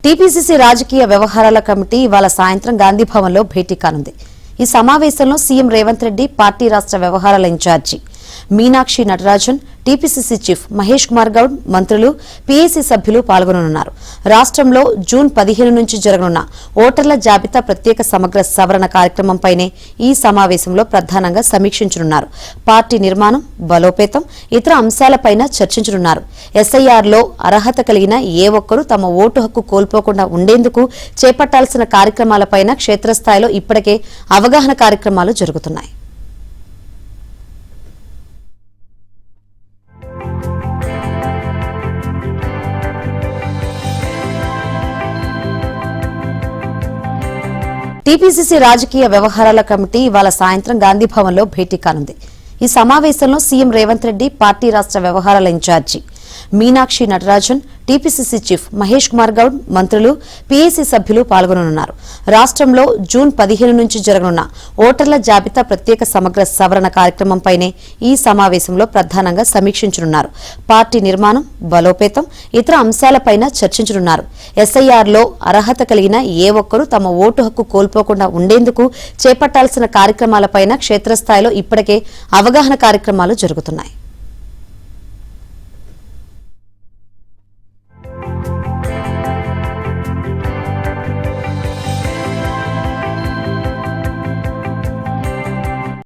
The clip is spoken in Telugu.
టీపీసీసీ రాజకీయ వ్యవహారాల కమిటీ ఇవాళ సాయంత్రం గాంధీ భవన్లో భేటీ కానుంది. ఈ సమావేశంలో సీఎం రేవంత్ రెడ్డి, పార్టీ రాష్ట్ర వ్యవహారాల incharge Meenakshi Natarajan, TPCC chief Mahesh Kumar Goud, మంత్రులు, పీఏసీ సభ్యులు పాల్గొననున్నారు. రాష్ట్రంలో జూన్ 15 నుంచి జరగనున్న ఓటర్ల జాబితా ప్రత్యేక సమగ్ర సవరణ కార్యక్రమంపైనే ఈ సమావేశంలో ప్రధానంగా సమీక్షించనున్నారు. పార్టీ నిర్మాణం, బలోపేతం, ఇతర అంశాలపైన చర్చించనున్నారు. ఎస్ఐఆర్లో అర్హత కలిగిన ఏ ఒక్కరూ తమ ఓటు హక్కు కోల్పోకుండా ఉండేందుకు చేపట్టాల్సిన కార్యక్రమాలపైన క్షేత్రస్థాయిలో ఇప్పటికే అవగాహన కార్యక్రమాలు జరుగుతున్నాయి. టీపీసీసీ రాజకీయ వ్యవహారాల కమిటీ ఇవాళ సాయంత్రం గాంధీ భవన్లో భేటీ కానుంది. ఈ సమావేశంలో సీఎం రేవంత్ రెడ్డి, పార్టీ రాష్ట్ర వ్యవహారాల incharge Meenakshi Natarajan, TPCC chief Mahesh Kumar Goud, మంత్రులు, పీఏసీ సభ్యులు పాల్గొననున్నారు. రాష్ట్రంలో జూన్ 15 నుంచి జరగనున్న ఓటర్ల జాబితా ప్రత్యేక సమగ్ర సవరణ కార్యక్రమంపైనే ఈ సమావేశంలో ప్రధానంగా సమీక్షించనున్నారు. పార్టీ నిర్మాణం, బలోపేతం, ఇతర అంశాలపైన చర్చించనున్నారు. ఎస్ఐఆర్లో అర్హత కలిగిన ఏ ఒక్కరూ తమ ఓటు హక్కు కోల్పోకుండా ఉండేందుకు చేపట్టాల్సిన కార్యక్రమాలపైన క్షేత్రస్థాయిలో ఇప్పటికే అవగాహన కార్యక్రమాలు జరుగుతున్నాయి.